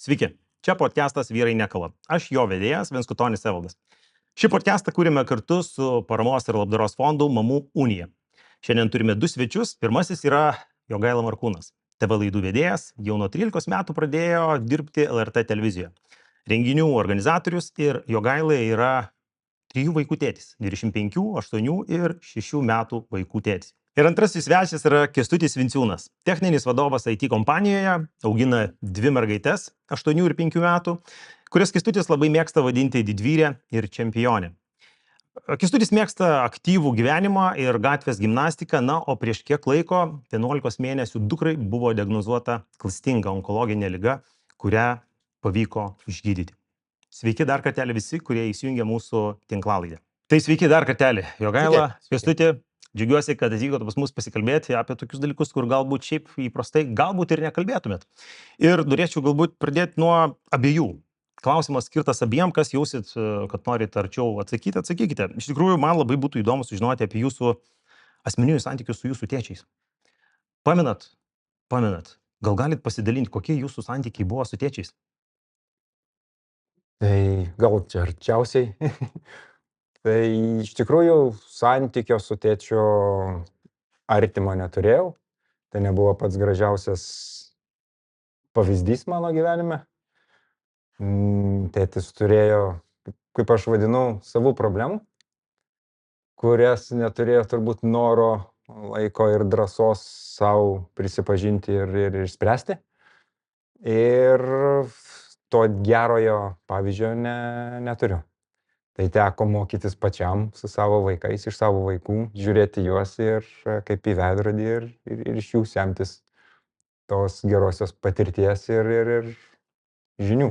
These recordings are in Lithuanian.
Sveiki, čia podcastas Vyrai nekalba. Aš jo vedėjas Vinskutonis Evaldas. Šį podcastą kūrėme kartu su paramos ir labdaros fondu Mamų Unija. Šiandien turime du svečius. Pirmasis yra Jogaila Markūnas. TV laidų vedėjas, jau nuo 13 metų pradėjo dirbti LRT televizijoje. Renginių organizatorius ir Jogaila yra 3 vaikų tėtis. 25, 8 ir 6 metų vaikų tėtis. Ir antrasis svečias yra Kęstutis Vinciūnas. Techninis vadovas IT kompanijoje, augina 2 mergaites, 8 ir 5 metų, kurias Kęstutis labai mėgsta vadinti didvyrė ir čempionė. Kęstutis mėgsta aktyvų gyvenimą ir gatvės gimnastiką, o prieš kiek laiko, 11 mėnesių dukrai, buvo diagnozuota klastinga onkologinė liga, kurią pavyko išgydyti. Sveiki dar kartelį visi, kurie įsijungia mūsų tinklalaidę. Tai sveiki dar kartelį. Jogaila, Kęstuti, džiaugiuosi, kad atvykote pas mus pasikalbėti apie tokius dalykus, kur galbūt šiaip įprastai, galbūt ir nekalbėtumėt. Ir norėčiau galbūt pradėti nuo abiejų. Klausimas skirtas abiem, kas jausit, kad norite arčiau atsakyti, atsakykite. Iš tikrųjų, man labai būtų įdomu sužinoti apie jūsų asmeninius santykius su jūsų tėčiais. Pamenat, gal galit pasidalinti, kokie jūsų santykiai buvo su tėčiais? Tai gal čia arčiausiai. Tai iš tikrųjų santykio su tėčiu artimo neturėjau. Tai nebuvo pats gražiausias pavyzdys mano gyvenime. Tėtis turėjo, kaip aš vadinau, savų problemų, kurias neturėjo turbūt noro, laiko ir drąsos savo prisipažinti ir spręsti. Ir to gerojo pavyzdžio neturiu. Tai teko mokytis pačiam su savo vaikais, iš savo vaikų, žiūrėti juos ir kaip į veidrodį ir iš jų semtis tos gerosios patirties ir žinių.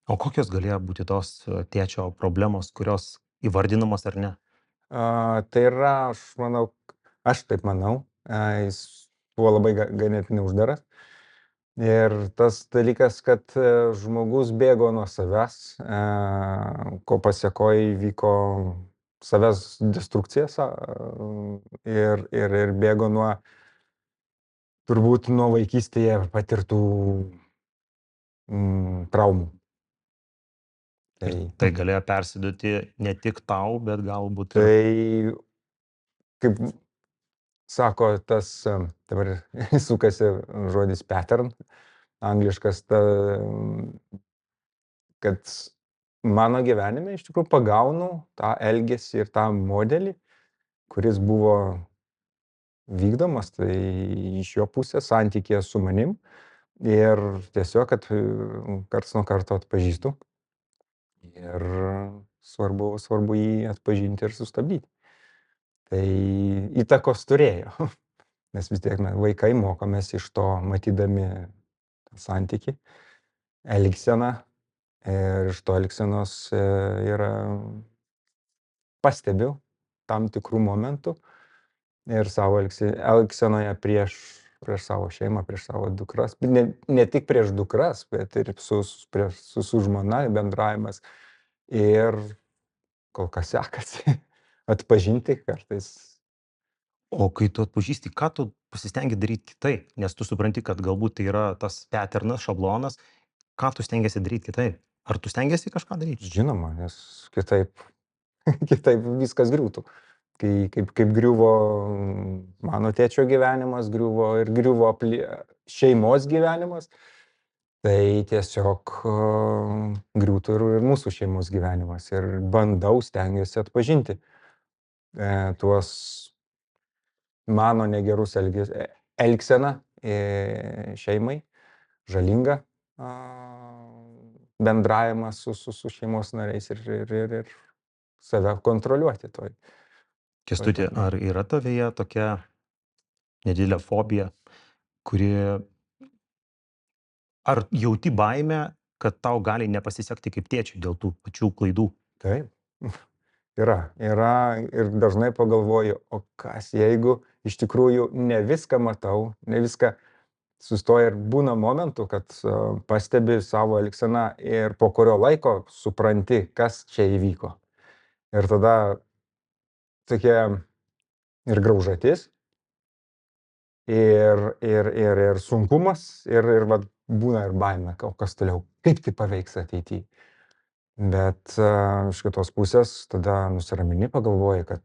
O kokios galėjo būti tos tėčio problemos, kurios įvardinamos ar ne? Tai yra, aš taip manau, jis buvo labai ganėtinai uždaras. Ir tas dalykas, kad žmogus bėgo nuo savęs, ko pasiekoje vyko savęs destrukcija ir bėgo turbūt nuo vaikystėje patirtų traumų. Tai galėjo persiduoti ne tik tau, bet galbūt... Tai, kaip sako, tas dabar sukasi žodis pattern, angliškas, kad mano gyvenime iš tikrųjų pagaunu tą elgesį ir tą modelį, kuris buvo vykdomas, tai iš jo pusės santykėje su manim ir tiesiog, kad karts nuo karto atpažįstu ir svarbu jį atpažinti ir sustabdyti. Tai įtakos turėjo, nes vis tiek vaikai mokomės iš to, matydami santykį, elgseną ir iš to elgsenos yra pastebiu tam tikrų momentų ir savo elgsenoje prieš savo šeimą, prieš savo dukras, ne tik prieš dukras, bet ir su žmona bendravimas ir kol kas sekasi atpažinti kartais. O kai tu atpažįsti, ką tu pasistengi daryti kitaip, nes tu supranti, kad galbūt tai yra tas patternas, šablonas, ką tu stengiasi daryti kitaip? Ar tu stengiasi kažką daryti? Žinoma, nes kitaip viskas griūtų. Kaip griuvo mano tėčio gyvenimas, griuvo šeimos gyvenimas, tai tiesiog griūtų ir mūsų šeimos gyvenimas. Ir stengiuosi atpažinti tuos mano negerus elgseną šeimai, žalingą bendravimą su šeimos nariais ir save kontroliuoti toj. Kęstuti, ar yra tavyje tokia nedidelė fobija, ar jauti baimę, kad tau gali nepasisekti kaip tėčiui dėl tų pačių klaidų? Taip, yra ir dažnai pagalvoju, o kas jeigu iš tikrųjų ne viską matau, ne viską sustoja ir būna momentų, kad pastebi savo elgseną ir po kurio laiko supranti, kas čia įvyko. Ir tada tokia ir graužatis, ir sunkumas, ir būna ir baimė, o kas toliau, kaip tai paveiks ateityje. Bet iš kitos pusės tada nusiramini, pagalvoji, kad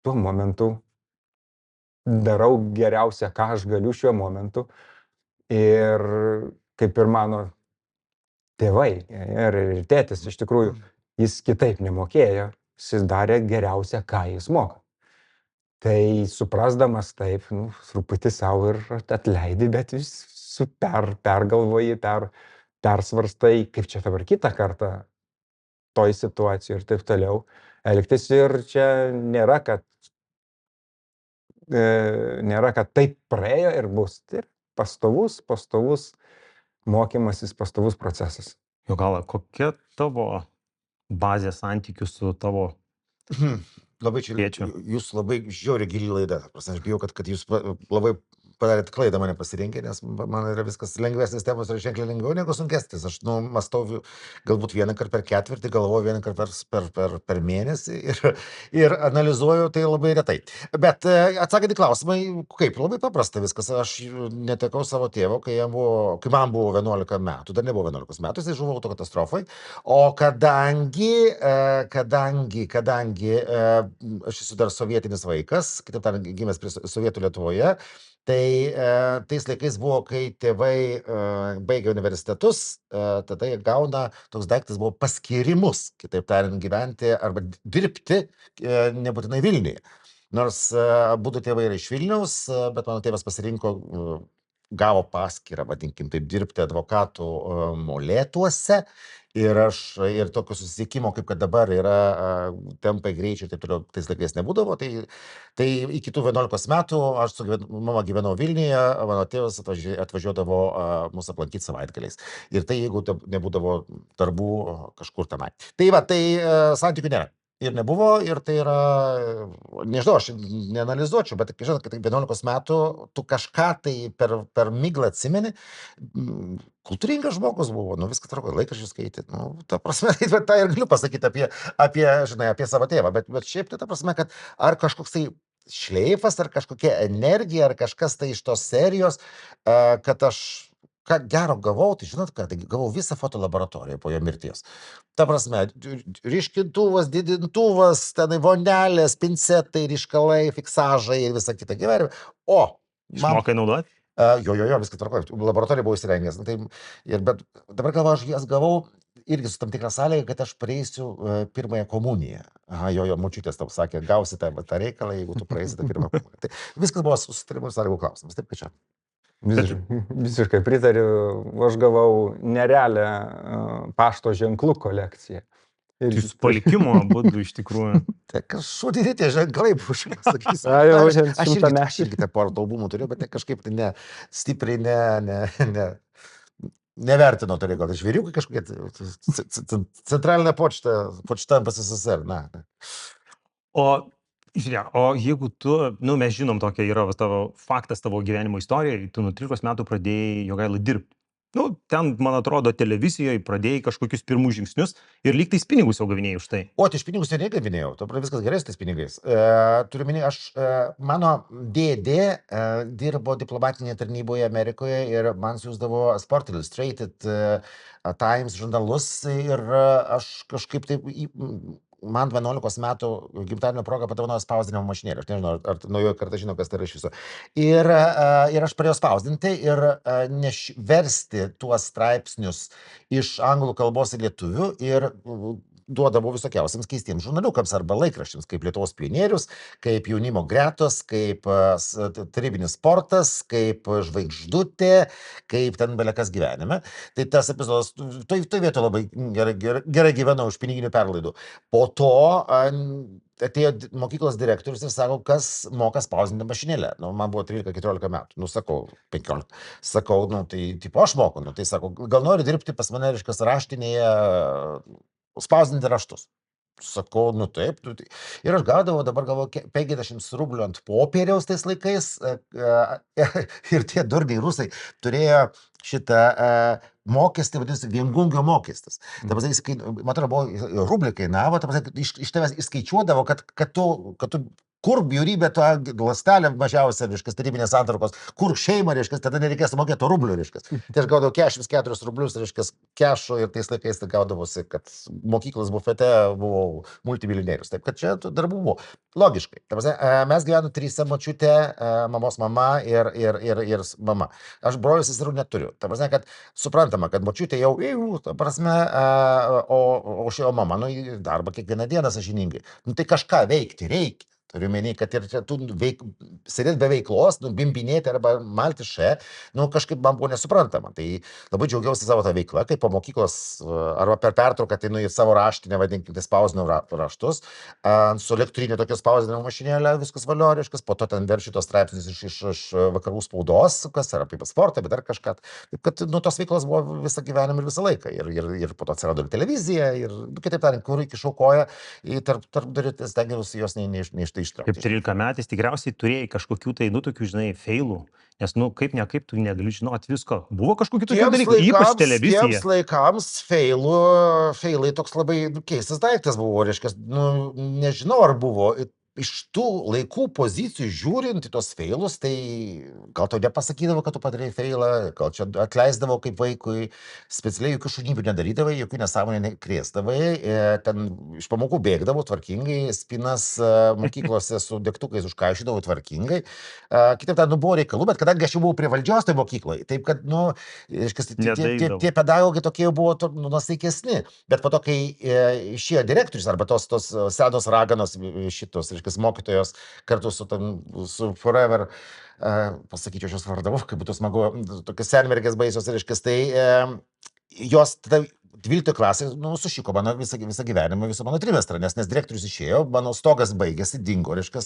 tuo momentu darau geriausia, ką aš galiu šiuo momentu. Ir kaip ir mano tėvai ir tėtis, iš tikrųjų, jis kitaip nemokėjo, jis darė geriausia, ką jis moka. Tai suprasdamas taip, truputį savo ir atleidi, bet vis pergalvoji, persvarstai, kaip čia dabar kitą kartą toj situacijoj ir taip toliau elgtis. Ir čia nėra, kad taip praėjo ir bus. Tai pastovus mokymasis, pastovus procesas. Jogaila, kokia tavo bazė santykių su tavo Labai čia, tėčiu? jūs labai žiauriai gili laida. Aš bijau, kad jūs labai padarėt klaidą mane pasirinkę, nes man yra viskas lengvesnis temos, yra ženkliai lengviau negu sunkesnis. Aš mąstau galbūt vieną kartą per ketvirtį, galvoju vieną kartą per mėnesį ir analizuoju tai labai retai. Bet atsakant į klausimą, kaip, labai paprasta viskas. Aš netekau savo tėvo, kai man buvo 11 metų, dar nebuvo 11 metų, jis žuvo autokatastrofai. O kadangi aš esu dar sovietinis vaikas, kitaip tariant, gimęs prie Sovietų Lietuvoje, tai tais laikais buvo, kai tėvai baigia universitetus, tada jie gauna, toks daiktas buvo paskirimus, kitaip tariant, gyventi arba dirbti nebūtinai Vilniuje. Nors abudu tėvai yra iš Vilniaus, bet mano tėvas pasirinko, gavo paskirą, vadinkim taip, dirbti advokatų Molėtuose. Ir tokio susisiekimo, kaip kad dabar yra tempai, greičiai, taip toliau, tais laikais nebūdavo. Tai iki tų 11 metų aš su mama gyvenau Vilniuje, mano tėvas atvažiuodavo mūsų aplankyti savaitgaliais. Ir tai, jeigu nebūdavo darbų kažkur tenai. Tai va, tai santykių nėra. Ir nebuvo, ir tai yra, nežinau, aš neanalizuočiau, bet žinot, kad 11 metų tu kažką tai per miglą atsimeni, kultūringas žmogus buvo, viskas tvarkoje, laikraščius skaitė, ta prasme, tai ir galiu pasakyti apie savo tėvą, bet šiaip tai ta prasme, kad ar kažkoks tai šleifas, ar kažkokia energija, ar kažkas tai iš tos serijos, kad aš ką gero gavau, tai žinot ką, tai gavau visą fotolaboratoriją po jo mirties. Ta prasme, ryškintuvas, didintuvas, tenai vonelės, pincetai, ryškalai, fiksažai ir visa kita gyvenime. Išmokai naudoti? Jo, viskas tvarkoja. Laboratorija buvo įsirengęs. Bet dabar galvoju, aš jas gavau irgi su tam tikra sąlyga, kad aš praeisiu pirmąją komuniją. Močiutės tau sakė, gausi tą reikalą, jeigu tu praeisi tą pirmą komuniją. Tai viskas buvo susitarimų sąlygų klausimas. Taip, kad čia. Visiškai pritariu, aš gavau nerealią pašto ženklų kolekciją. Jūs palikimo būdų iš tikrųjų. Tai kažkodėl tie ženklai buvo, sakysiu. Aš irgi tą porą albumų turiu, bet kažkaip tai stipriai nevertino to reikalo. Žvėriukai kažkokie, centralinė počta SSSR. O jeigu tu, mes žinom, tokia yra tavo faktas tavo gyvenimo istorijoje, tu nuo 13 metų pradėjai, Jogaila, dirbti. Ten, man atrodo, televizijoje pradėjai kažkokius pirmus žingsnius ir lyg tais pinigus jau gavinėjai už tai. Tai aš pinigus negavinėjau, viskas gerai su tais pinigais. Turiu minį, mano dėdė dirbo diplomatinėje tarnyboje Amerikoje ir man siųsdavo Sport Illustrated, Times žurnalus ir aš kažkaip taip man 11 metų gimtadienio proga padovanojo spausdinimo mašinėlę. Aš nežinau, ar naujoji karta žino, kas tai yra iš viso. Ir aš pradėjau spausdinti ir versti tuos straipsnius iš anglų kalbos į lietuvių ir duodavo visokiausiams keistiems žurnaliukams arba laikraščiams, kaip Lietuvos pionierius, kaip Jaunimo gretos, kaip tarybinis sportas, kaip Žvaigždutė, kaip ten belekas gyvenime. Tai tas epizodas, toj vietoje labai gerai gyvenau iš piniginių perlaidų. Po to atėjo mokyklos direktorius ir sako, kas moka spausdinti mašinėlę. Man buvo 13-14 metų. Sakau, 15. Sakau, tai tipo aš moku. Tai sako, gal nori dirbti pas mane, reiškia, raštinėje, spausdinti raštus. Sakau, taip. Ir aš gaudavau, dabar galvoju, 50 rublių ant popieriaus tais laikais. Ir tie durniai rusai turėjo šitą mokestį, vadinasi, viengungio mokestis. Ta prasme, man atrodo, rublį kainavo, ta prasme, iš tavęs išskaičiuodavo, kad tu kur bjaurybė to ląstelė mažiausia, reiškia, tarybinės santvarkos, kur šeima, reiškia, tada nereikės mokėti rublių, reiškia. Tai aš gaudavau 44 rublius, reiškia, kešų ir tais laikais tai gaudavosi, kad mokyklos bufete buvau multimilionierius. Taip, kad čia tų darbų buvo. Logiškai. Ta prasme, mes gyvename trise: močiutė, mamos mama ir mama. Aš brolių seserų neturiu. Ta prasme, kad suprantama, kad močiutė jau, ta prasme, o mama, nu, į darbą kiekvieną dieną sąžiningai. Nu, tai kažką veikti reikia. Turiu menį, kad ir tu sėdėt be veiklos, bimbinėti arba malti še, nu, kažkaip man buvo nesuprantama. Tai labai džiaugiausi savo tą veiklą, kai po mokyklos arba per pertrauką, tai, nu, į savo raštinę, vadinkite, spausdinau raštus, su elektrinė tokia spausdinimo mašinėlė, viskas valio, reiškia, po to ten verčiu tos straipsnius iš vakarų spaudos, kas yra apie sportą, bet dar kažką. Taip, kad, nu, tos veiklos buvo visą gyvenimą ir visą laiką. Ir po to atsirado ir televizija, ir, kitaip tariant, kur įkišau koją, tarp daryti, stengiausi jos neištraukti. Kaip 13 metais tikriausiai turėjai kažkokių tai, nu, tokių, žinai, feilų, nes, nu, kaip tu negali žinoti visko. Buvo kažkokių tokių dalykų, ypač televizija. Tiems laikams feilai toks labai keistas daiktas buvo, reiškia, nu, nežinau, ar buvo. Iš tų laikų pozicijų žiūrint į tos feilus, tai gal tau nepasakydavo, kad tu padarei feilą, gal čia atleisdavo kaip vaikui, specialiai jokių šunybių nedarydavai, jokių nesąmonę nekrėsdavai, ten iš pamokų bėgdavo tvarkingai, spinas mokyklose su degtukais užkaišydavo tvarkingai. Kitaip ten, nu, buvo reikalų, bet kadangi aš jau buvau prie valdžios tai mokykloje, taip kad, nu, tie pedagogai tokie jau buvo nuosaikesni, bet po to, kai išėjo direktorius arba tos senos raganos šitos, mokytojos kartu su Forever, pasakyčiau šios vardavau, kaip būtų smagu, tokios senmergės baisios, reiškia, tai jos tada 12 klasė, nu, sušiko mano visą gyvenimą, visą mano trimestrą, nes direktorius išėjo, mano stogas baigėsi, dingo, reiškia,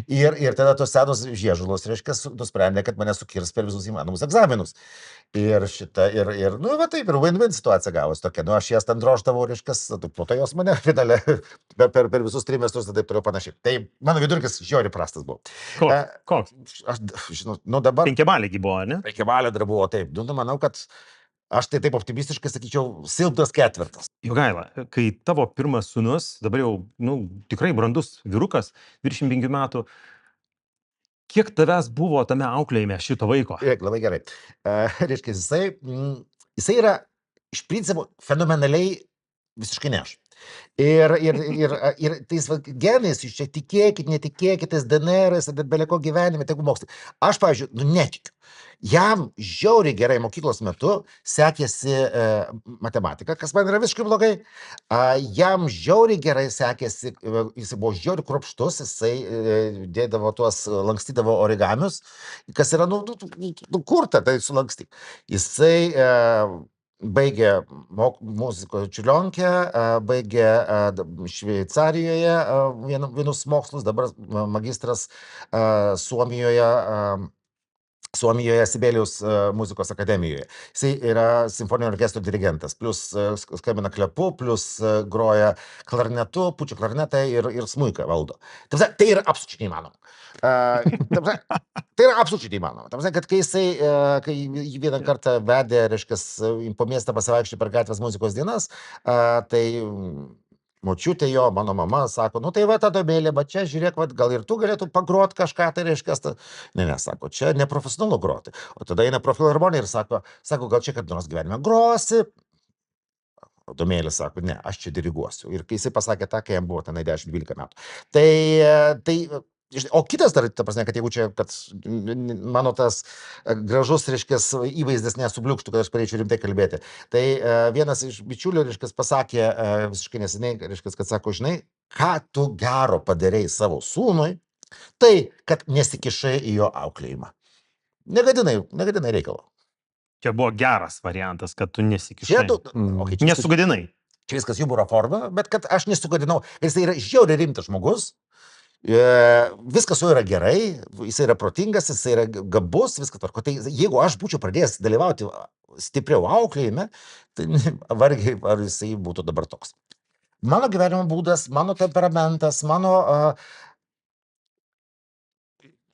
ir tada tos senos žiežulos, reiškia, nusprendė, kad mane sukirs per visus įmanomus egzaminus. Ir nu, va taip, ir win-win situacija gavosi tokia, nu, aš jas ten droždavau, reiškia, po to jos mane finale per visus trimestrus, taip toliau panašiai. Tai mano vidurkis žiauriai prastas buvo. Koks? Aš, žinau, nu dabar... 5 balėgi buvo, ne? 5 balė dar buvo, taip. Nu, manau, kad aš tai taip optimistiškai sakyčiau, silpnas ketvirtas. Jogaila, kai tavo pirmas sūnus, dabar jau, nu, tikrai brandus vyrukas, 25 metų, kiek tavęs buvo tame auklėjime šito vaiko? Labai gerai. Reiškia, jisai yra iš principo fenomenaliai visiškai ne aš. Ir tais genais, iš čia tikėkit, netikėkit, tais DNR-ais, beleko gyvenime, tegu mokslai. Aš, pavyzdžiui, nu, netikiu. Jam žiauriai gerai mokyklos metu sekėsi matematika, kas man yra visiškai blogai. Jam žiauriai gerai sekėsi, jis buvo žiauriai kruopštus, jisai dėdavo tuos, lankstydavo origamius, kas yra, nu, kurta, tai sulankstyk. Jisai baigė muzikos čiurlionkę, baigė Šveicarijoje vienus mokslus, dabar magistras Suomijoje Sibelijaus muzikos akademijoje. Jisai yra simfoninio orkestro dirigentas, plus skambina klepu, plus groja klarnetu, pučia klarnetą ir smuiką valdo. Tai yra absoliučiai neįmanoma. Tai yra absoliučiai neįmanoma. Kad kai jį vieną kartą vedė, reiškia, po miestą pasivaikščioti per gatvės muzikos dienas, tai močiutė jo, mano mama, sako, nu tai va, tada mėlė, bet čia, žiūrėk, va, gal ir tu galėtum pagrot kažką, tai reiškia, ne, sako, čia neprofesionalu groti. O tada eina profilharmonija ir sako, gal čia kad nors gyvenime grosi. O Domėlis sako, ne, aš čia diriguosiu. Ir kai jisai pasakė tą, kai jam buvo tenai 10-12 metų. Tai o kitas dar, ta prasme, kad jeigu čia, kad mano tas gražus, reiškia, įvaizdis nesubliukštų, kad aš pareičiau rimtai kalbėti. Tai vienas iš bičiulių, reiškia, pasakė visiškai neseniai, reiškia, kad sako, žinai, ką tu gero padarei savo sūnui, tai, kad nesikišai į jo auklėjimą. Negadinai reikalo. Čia buvo geras variantas, kad tu nesikišai. Nesugadinai. Čia viskas jumoro forma, bet kad aš nesugadinau. Jis yra žiauriai rimtas žmogus. Viskas su juo yra gerai, jis yra protingas, jis yra gabus, viskas tvarko. Tai jeigu aš būčiau pradėjęs dalyvauti stipriau auklėjime, tai vargiai ar jisai būtų dabar toks. Mano gyvenimo būdas, mano temperamentas, mano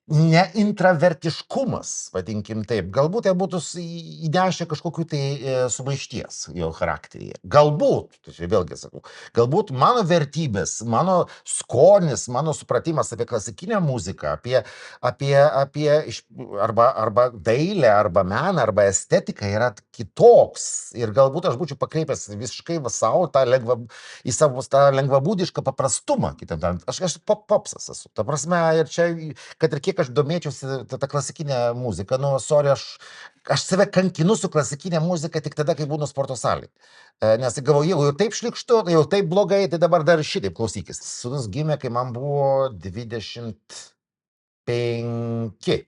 neintravertiškumas, vadinkim taip. Galbūt jie būtų įnešę kažkokiu tai sumaišties jo charakteryje. Galbūt, tai čia vėlgi sakau, galbūt mano vertybės, mano skonis, mano supratimas apie klasikinę muziką, arba dailę, arba meną, arba estetiką yra kitoks. Ir galbūt aš būčiau pakreipęs visiškai savo į savo tą lengvabūdišką paprastumą. Kitaip tariant, aš popsas esu. Ta prasme, ir čia, kad ir kiek aš domėčiausi tą klasikinę muziką, nu, sorry, aš save kankinu su klasikinė muzika tik tada, kai būnu sporto salėje. Nes galvoju, jeigu jau taip šlikštu, jau taip blogai, tai dabar dar šitaip klausykis. Sūnus gimė, kai man buvo 25.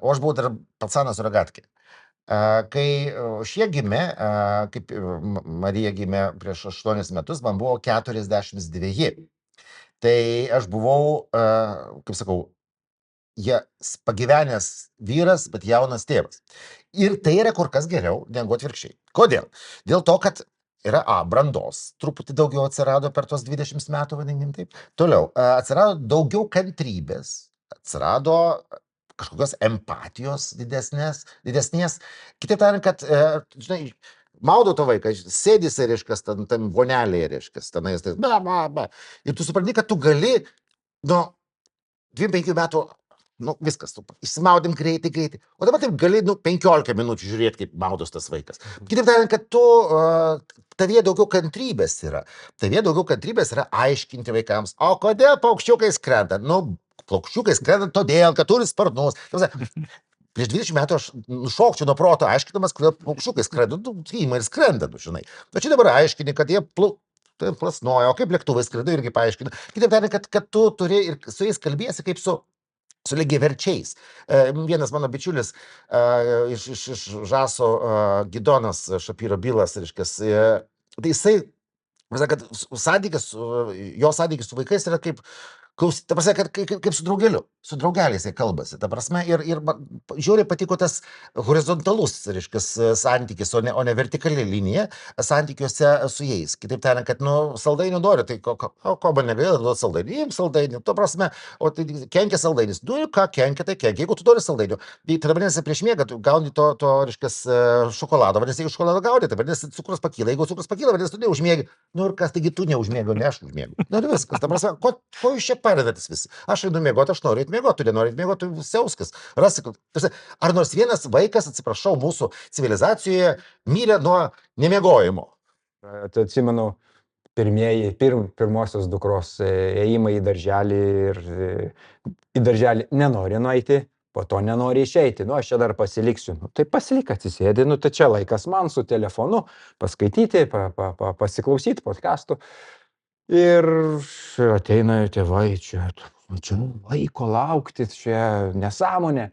O aš buvau dar pacanas Rogatkė. Kai šie gimė, kaip Marija gimė prieš 8 metus, man buvo 42. Tai aš buvau, kaip sakau, pagyvenęs vyras, bet jaunas tėvas. Ir tai yra kur kas geriau negu atvirkščiai. Kodėl? Dėl to, kad yra brandos, truputį daugiau atsirado per tuos 20 metų, vadinkim taip. Toliau, atsirado daugiau kantrybės, atsirado kažkokios empatijos didesnės. Kitaip tariant, kad, žinai, maudo to vaiką, sėdis, reiškias, tam vonelėje, reiškias, tenais, ir tu supranti, kad tu gali, nuo 25 metų, nu, viskas, tu išsimaudim greitai, o dabar taip gali, 15 minučių žiūrėti, kaip maudos tas vaikas. Kitaip tariant, kad tavyje daugiau kantrybės yra. Tavyje daugiau kantrybės yra aiškinti vaikams, o kodėl paukščiukai skrenda? Nu, paukščiukai skrenda todėl, kad turi sparnus. Prieš 20 metų aš nušokčiau nuo proto, aiškinamas, kodėl paukščiukai skrenda. Ima ir skrenda, žinai. O čia dabar aiškini, kad jie plasnoja, o kaip lėktuvai skrenda, irgi paaiškina. Kitaip tariant, kad tu turi ir su jais kalbėsi kaip su lygiaverčiais. Vienas mano bičiulis iš Žaso, Gidonas Šapyro Bilas, reiškias, tai jisai, kad jo santykis su vaikais yra kaip, ta prasme, kaip su draugeliu, su draugeliais jie kalbasi, ta prasme, ir žiūrėjau patiko tas horizontalus, reiškias, santykis, o ne vertikali linija santykiuose su jais. Kitaip tariant, kad, saldainių nori, tai ko man negaila duoti saldainių, jiems saldainių, to prasme, o tai kenkia saldainis, ką kenkia, tai kenkia, jeigu tu nori saldainių, tai tada vadinasi prieš miegą, tu gauni to, reiškias, šokolado, vadinasi, jeigu šokoladą gauni, tai vadinasi, cukrus pakyla, jeigu cukrus pakyla, vadinasi, tu neužmiegi, ir kas, taigi tu neužmiegi, ne aš užmiegu. Viskas, ta prasme, ko jūs čia paredatės visi? Aš einu miegoti, aš noriu eiti miegoti, tu nenori eiti miegoti, tu siauskas. Ar nors vienas vaikas, atsiprašau, mūsų civilizacijoje mirė nuo nemiegojimo? Atsimenu, pirmosios dukros ėjimai į darželį ir į darželį nenori nueiti, po to nenori išeiti. Aš čia dar pasiliksiu. Tai pasilik, atsisėdi, tai čia laikas man su telefonu paskaityti, pasiklausyti podcastų. Ir ateina tėvai, čia laiko laukti, čia nesąmonė,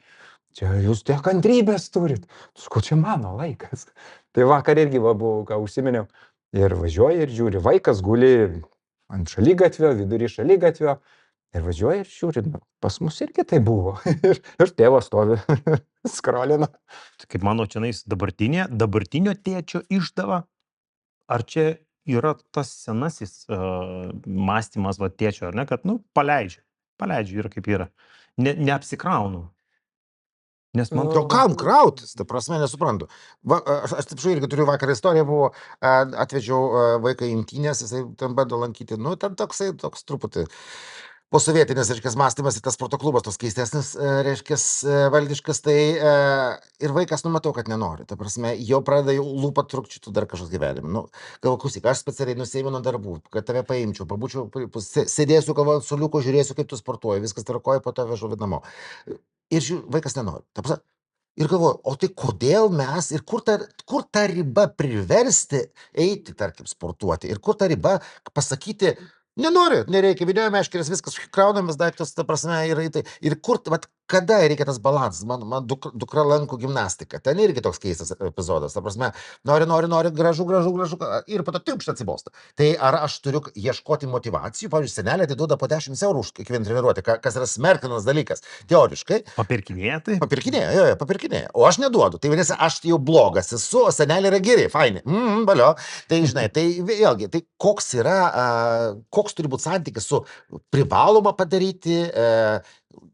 čia jūs tiek kantrybės turit. Sakau, čia mano laikas. Tai vakar irgi buvau, ką užsiminiau, ir važiuoja ir žiūri, vaikas guli ant šaligatvio, vidury šaligatvio, ir važiuoja ir žiūri, pas mus irgi tai buvo. Ir tėvas stovi, skrolina. Kaip mano čianais dabartinio tėčio išdava, ar čia yra tas senasis mąstymas tėčio, ar ne, kad, paleidžiu yra kaip yra, neapsikraunu. Nes man O kam krautis, ta prasme, nesuprantu. Aš taip irgi turiu vakar istoriją, buvo, atvedžiau vaiką į imtynės, jisai ten bando lankyti, ten toks truputį posovietinis, reiškias, mąstymas ir tas sporto klubas, tos keistesnis, reiškias, valdiškas, tai ir vaikas numatau, kad nenori. Ta prasme, jau pradeda lūpą trukčių, tu dar kažkas gyvenime. Galvoju, klausyk, aš specialiai nusiėmiau nuo darbų, kad tave paimčiau, pabūčiau, sėdėsiu kavo suliuko, žiūrėsiu, kaip tu sportuoji, viskas tvarkoja, po to vežu namo. Ir vaikas nenori. Ta prasme, ir galvoju, o tai kodėl mes, ir kur ta riba priversti eiti, tarkim, sportuoti, ir kur ta riba pasakyti, nenori, nereikia, video meškerės, viskas, kraunamės daiktus, ta prasme, ir kur, kada reikia tas balansas, man dukra lanko gimnastiką, ten irgi toks keistas epizodas, ta prasme, nori, gražu, ir po to triukšt atsibosta. Tai ar aš turiu ieškoti motyvacijų, pavyzdžiui, senelė atiduoda po 10 eurų už kiekvieną treniruotę, kas yra smerktinas dalykas, teoriškai. Papirkinėja, o aš neduodu, tai vadinasi, aš jau blogas esu, o senelė yra geri, faini, valio, tai žinai, tai vėlgi, tai koks turi būti santykis su privaloma padaryti,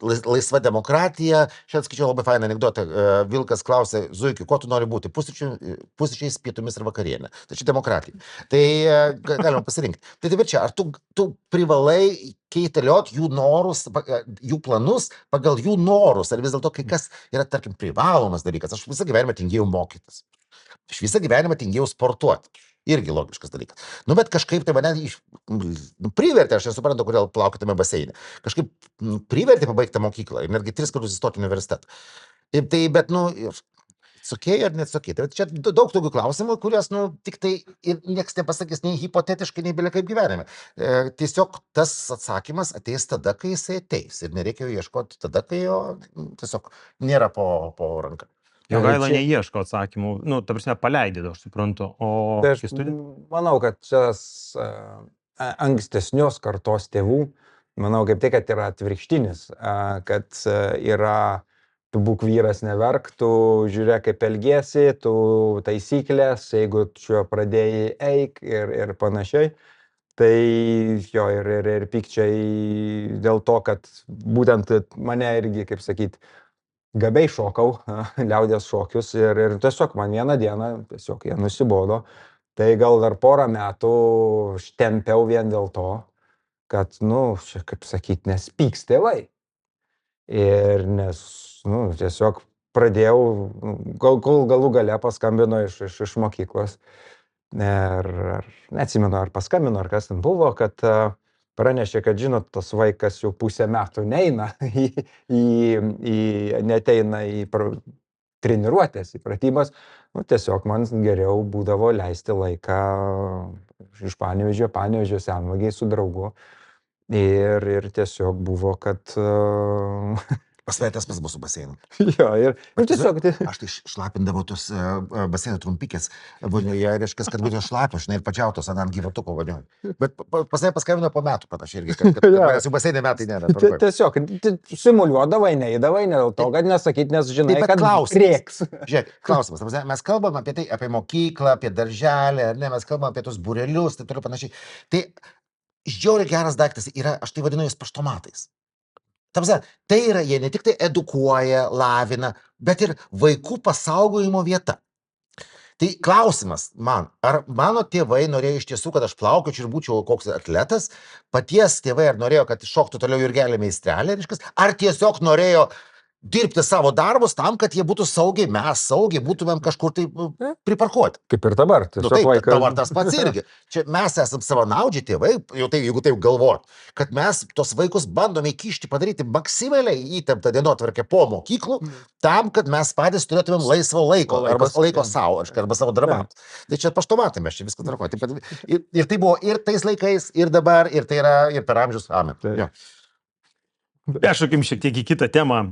laisva demokratija. Šiandien skaičiau labai fainą anekdotą. Vilkas klausė zuikių, ko tu nori būti? Pusryčiais, pietumis ir vakarienė. Tai čia demokratija. Tai galima pasirinkti. Tai taip ir čia, ar tu privalai keiteliot jų norus, jų planus pagal jų norus, ar vis dėlto kai kas yra, tarkim, privalomas dalykas. Aš visą gyvenimą tingėjau mokytis. Aš visą gyvenimą tingėjau sportuoti. Irgi logiškas dalykas. Bet kažkaip tai mane privertė, aš nesuprantu, kodėl plaukti tame baseine. Kažkaip privertė pabaigti mokyklą ir netgi 3 kartus įstoti į universitetą. Tai, bet, sukėjai ar nesukėjai. Tai čia daug tokių klausimų, kuriuos, tik tai ir nieks nepasakys nei hipotetiškai, nei belia kaip gyvenime. Tiesiog tas atsakymas ateis tada, kai jisai ateis. Ir nereikia jo ieškoti tada, kai jo tiesiog nėra po ranką. Jogaila neieško atsakymų, ta prasme, paleidė, aš suprantu, o Tai aš Kęstuti? manau, kad čia ankstesnios kartos tėvų, manau, kaip tai, kad yra atvirkštinis, kad yra, tu būk vyras, neverk, tu žiūrėk, kaip elgiesi, tu taisyklės, jeigu čia pradėjai eik ir panašiai. Tai jo, ir pykčiai dėl to, kad būtent mane irgi, kaip sakyti, gabiai šokau, liaudės šokius ir tiesiog man vieną dieną tiesiog jie nusibodo. Tai gal dar porą metų štempiau vien dėl to, kad, čia, kaip sakyti, nes pyks tėvai. Ir tiesiog pradėjau, kol galų gale paskambino iš mokyklos. Ir neatsimenu, ar paskambino, ar kas ten buvo, kad pranešė, kad, žinot, tas vaikas jau pusę metų neina neteina į treniruotės, į pratybas. Tiesiog man geriau būdavo leisti laiką iš Panevėžio Senvagiai su draugu. Ir tiesiog buvo, kad Pasvetęs pas mūsų baseinų. jo, ir tiesiog Aš tai šlapindavau tus baseino trumpikės vonioje, reiškia, kad būtų šlapio, žinai, ir pačiautos ant gyvatuko vonioje. Bet pas mane paskambino po metų panašiai irgi, kad manęs jau baseinė metai nėra. tiesiog simuliuodavai, neįdavai, ne dėl to, kad nesakyti, nes žinai, bet kad klausimas. rėks. Žiūrėk, klausimas. Ta prasme, mes kalbam apie tai, apie mokyklą, apie darželį, ar ne, mes kalbam apie tus būrelius, taip toliau panašiai. Tai žiauriai geras daiktas yra, aš tai vadinu jais paštomatais. Tai yra, jie ne tik tai edukuoja, lavina, bet ir vaikų pasaugojimo vieta. Tai klausimas man, ar mano tėvai norėjo iš tiesų, kad aš plaukiočiau ir būčiau koks atletas, paties tėvai ar norėjo, kad šoktų toliau Jurgelė meistrelė, ar tiesiog norėjo dirbti savo darbus tam, kad jie būtų saugiai, mes saugiai būtumėm kažkur tai priparkuoti. Kaip ir dabar. Dabar tas pats irgi. Čia mes esam savanaudžiai tėvai, jeigu taip galvot, kad mes tos vaikus bandome įkišti, padaryti maksimaliai įtemptą dienotvarkę po mokyklų, tam, kad mes patys turėtumėm laisvo laiko, arba laiko savo, arba savo darbams. Tai čia paštomatai, mes čia viską tvarkojame. Ir tai buvo ir tais laikais, ir dabar, ir tai yra ir per amžius. Amen. Jo. Peršokim šiek tiek į kitą temą.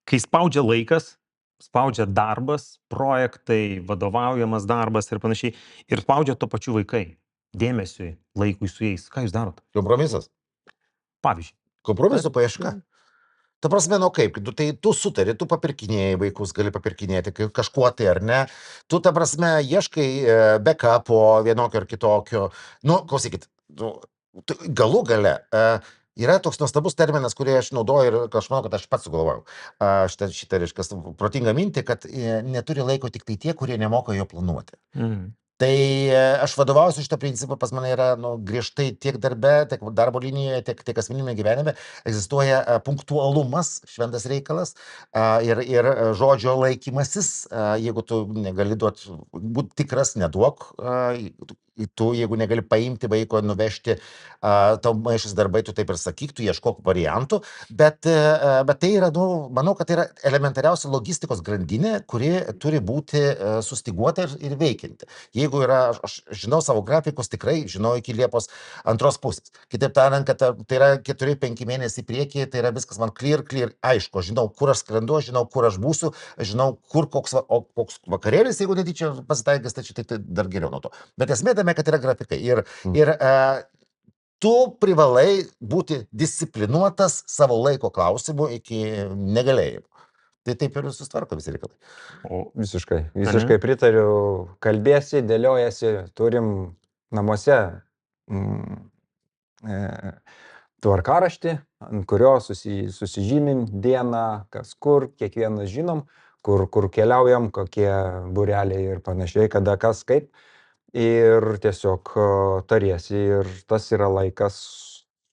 Kai spaudžia laikas, spaudžia darbas, projektai, vadovaujamas darbas ir panašiai, ir spaudžia to pačiu vaikai, dėmesiui, laikui su jais. Ką jūs darot? Kompromisas. Pavyzdžiui. Kompromiso paieška. Ta prasme, kaip, tai tu sutari, tu papirkinėjai vaikus, gali papirkinėti kažkuo tai ar ne. Tu, ta prasme, ieškai backupo vienokio ar kitokio. Klausykit, galų gale. Yra toks nuostabus terminas, kurį aš naudoju ir aš manau, kad aš pats sugalvojau. Šitą reiškia protingą mintį, kad neturi laiko tik tai tie, kurie nemoka jo planuoti. Tai aš vadovausiu šitą principą, pas mane yra griežtai tiek darbe, tiek darbo linijoje, tiek asmeninėme gyvenime egzistuoja punktualumas, šventas reikalas ir žodžio laikymasis. Jeigu tu negali būti tikras, neduok. Tu, jeigu negali paimti vaiko, nuvežti, tau maišys darbai, tu taip ir sakyk, tu ieškok variantų, bet tai yra, manau, kad tai yra elementariausia logistikos grandinė, kuri turi būti sustiguota ir veikianti. Jeigu yra, aš žinau savo grafikus, tikrai žinau iki Liepos 2 pusės. Kitaip tariant, kad tai yra 4-5 mėnesiai į priekį, tai yra viskas man clear, aišku, žinau, kur aš skrendu, žinau, kur aš būsiu, žinau, koks vakarėlis, jeigu netyčia pasitaikys, tai čia tai dar geriau nuo to. Bet esmė tame, kad yra grafikai. Ir tu privalai būti disciplinuotas savo laiko klausimu iki negalėjimo. Tai taip ir susitvarko visi reikalai. Visiškai pritariu. Kalbėsi, dėliojasi, turim namuose tvarkaraštį, ant kurio susižymim dieną, kas kur, kiekvienas žinom, kur keliaujam, kokie būreliai ir panašiai, kada kas kaip. Ir tiesiog tariesi ir tas yra laikas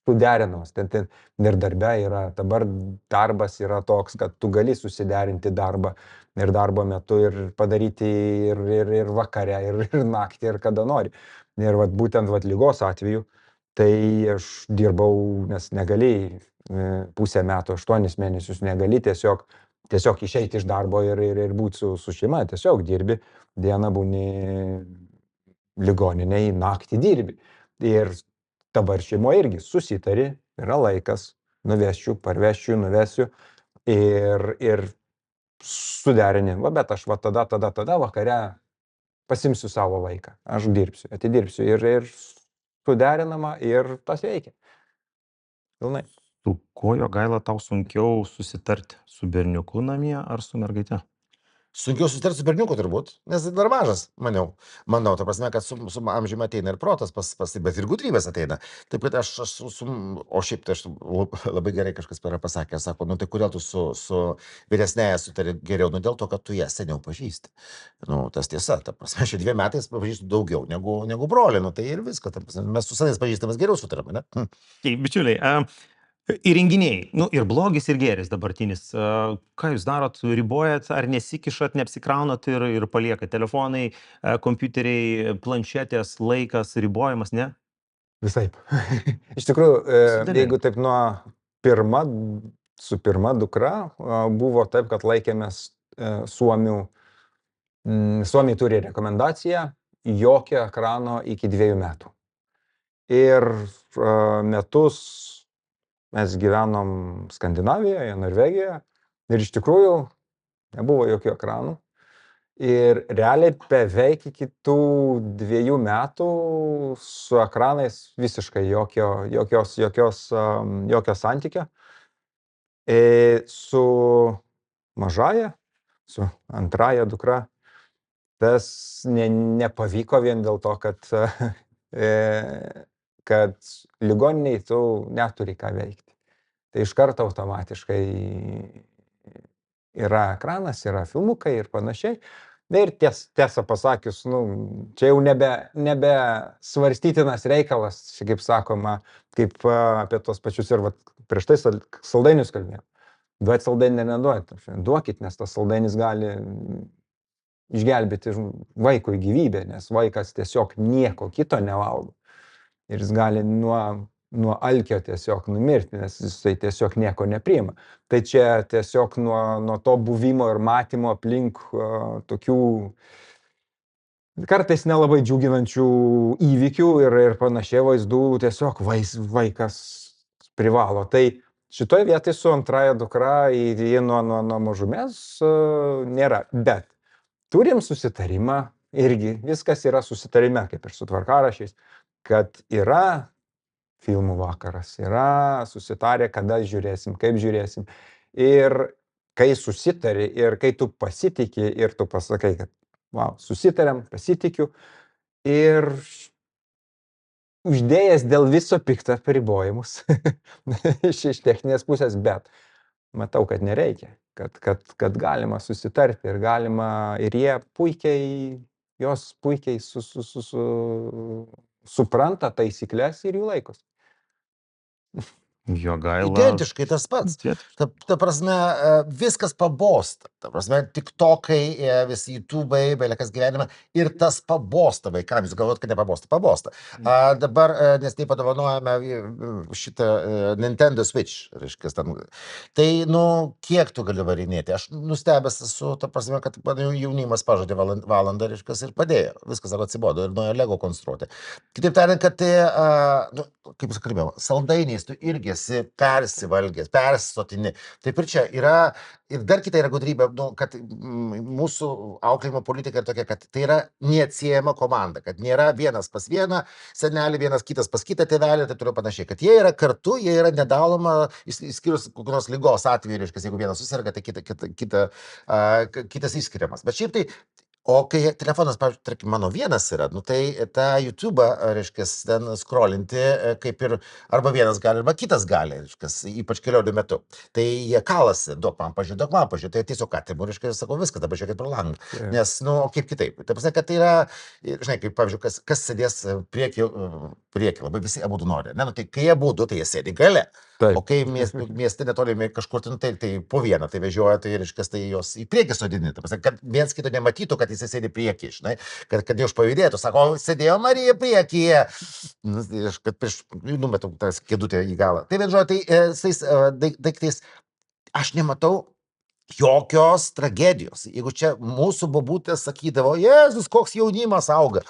suderinamas. Ten ir darbe yra, dabar darbas yra toks, kad tu gali susiderinti darbą ir darbo metu ir padaryti ir vakare, ir naktį, ir kada nori. Ir vat, būtent vat, lygos atveju, tai aš dirbau, nes negali pusę metų, 8 mėnesius negali tiesiog išeiti iš darbo ir būti su šeima. Tiesiog dirbi, dieną būni ligoniniai, naktį dirbi. Ir dabar šeimoje irgi susitari, yra laikas, nuvesčiau, parvesčiau, nuvesiu ir suderini. Va, bet aš va tada vakare pasimsiu savo laiką. Aš dirbsiu, atidirbsiu ir suderinama ir tas veikia. Pilnai. Su kuo Jogaila tau sunkiau susitarti? Su berniuku namie ar su mergaite? Sunkiau susitarti su berniuku turbūt, nes dar mažas, manau, ta prasme, kad su amžiumi ateina ir protas, bet ir gudrybės ateina. Taip, kad o šiaip tai aš labai gerai kažkas yra pasakęs, sako, nu tai kodėl tu su vyresnėje sutari geriau, nu dėl to, kad tu ją seniau pažįsti. Nu, tas tiesa, ta prasme, aš 2 metais pažįstu daugiau negu brolį, nu tai ir viskas, ta prasme, mes su senais pažįstamas geriau sutarame, ne? Tai, bičiuliai, įrenginiai, nu ir blogis, ir gėris dabartinis. Ką jūs darot, ribojat, ar nesikišat, neapsikraunat ir paliekat? Telefonai, kompiuteriai, planšetės, laikas, ribojimas, ne? Visaip. Iš tikrųjų, Pasidalink. jeigu taip su pirma dukra buvo taip, kad laikėmės Suomiai turi rekomendaciją jokio ekrano iki 2 metų. Ir metus mes gyvenom Skandinavijoje, Norvegijoje ir iš tikrųjų nebuvo jokių ekranų. Ir realiai beveik iki tų 2 metų su ekranais visiškai jokio santykio. Su mažaja, su antraja dukra, tas nepavyko vien dėl to, kad ligoniniai tu neturi ką veikti. Tai iš karto automatiškai yra ekranas, yra filmukai ir panašiai. Ir tiesą pasakius, nu, čia jau nebe svarstytinas reikalas, kaip sakoma, kaip apie tos pačius ir prieš tai saldainius kalbėjom. Duoti saldainį neduoti. Duokit, nes tas saldainis gali išgelbėti vaikui gyvybę, nes vaikas tiesiog nieko kito nevalgo. Ir jis gali nuo alkio tiesiog numirti, nes jisai tiesiog nieko nepriima. Tai čia tiesiog nuo to buvimo ir matymo aplink tokių kartais nelabai džiuginančių įvykių ir panašiai vaizdų tiesiog vaikas privalo. Tai šitoje vietoje su antraja dukra ji nuo mažumės nėra. Bet turim susitarimą, irgi viskas yra susitarime, kaip ir su tvarkarašiais, kad yra filmų vakaras, yra susitarę, kada žiūrėsim, kaip žiūrėsim. Ir kai susitari ir kai tu pasitiki ir tu pasakai, kad wow, susitarėm, pasitikiu ir uždėjęs dėl viso piktą apribojimus iš techninės pusės, bet matau, kad nereikia, kad galima susitarti ir galima ir jos puikiai supranta taisyklės ir jų laikos. Jogaila. Identiškai tas pats. Ta prasme, viskas pabosta. Ta prasme, tiktokai, visi YouTube'ai, belekas gyvenime, ir tas pabosta vaikams. Jūs galvojat, kad nepabosta? Pabosta. Dabar, nes tai padovanojame šitą Nintendo Switch, reiškia, ten. Tai, nu, kiek tu gali varinėti? Aš nustebęs esu, ta prasme, kad jaunimas pažadė valandą, reiškia, ir padėjo. Viskas ar atsibodo ir nuėjo Lego konstruoti. Kitaip tariant, kad tai, nu, kaip jūs kalbėjau, saldainiais tu irgi esi persivalgęs, persisotini. Taip ir čia yra, ir dar kita yra gudrybė, nu, kad mūsų auklėjimo politika yra tokia, kad tai yra neatsiejama komanda, kad nėra vienas pas vieną senelį, vienas kitas pas kitą tėvelį, tai turiu panašiai, kad jie yra kartu, jie yra nedaloma, išskyrus kokios lygos atveju, reiškia, jeigu vienas susirga, tai kitas išskiriamas. Bet šiaip tai O kai telefonas, pavyzdžiui, tarkim, mano vienas yra, nu tai tą YouTube'ą, reiškia, ten scrollinti kaip ir arba vienas gali, arba kitas gali, reiškia, ypač kelionių metu. Tai jie kalasi, duok man pažiūrėti, tai tiesiog atimu, reiškia, sakau, viskas, dabar žiūrėkit pro langą. Jo. Nes, nu, o kaip kitaip. Tai pasakė, kad tai yra, žinai, kaip, pavyzdžiui, kas sėdės prieki, labai visi abudu nori. Ne, nu, tai kai abudu, tai jie sėdi gale. Taip. O kai mieste netolimi kažkur, tai po vieną, tai vežioja, tai reiškia, tai jos į priekį sodini. Tai pasakė, kad viens kito nematytų, kad jis sėdi priekį, žinai, kad jau pavydėtų, sako, sėdėjo Marija priekyje. Nu, tai aš kad prieš, numetu tą kėdutę į galą. Tai vien žodžiu, tai tais daiktais aš nematau jokios tragedijos. Jeigu čia mūsų bobutės sakydavo, Jėzus, koks jaunimas auga.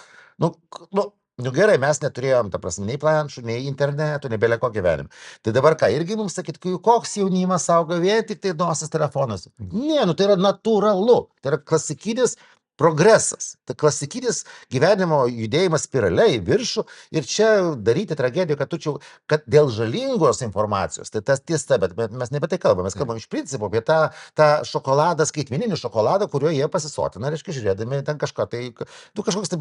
Nu gerai, mes neturėjom, ta prasme, nei planšų, nei interneto, nei beleko gyvenime. Tai dabar ką, irgi mums sakyt, koks jaunimas auga, vien tik tai nosis telefonas. Ne, nu tai yra natūralu, tai yra klasikinis progresas, tai klasikinis gyvenimo judėjimas spirale į viršų ir čia daryti tragediją, kad dėl žalingos informacijos, tai tas tiesa, bet mes ne apie tai kalbame, mes kalbame iš principo apie tą šokoladą, skaitmeninį šokoladą, kuriuo jie pasisotina, reiškia, žiūrėdami ten kažką, tai tu kažkoks, tai,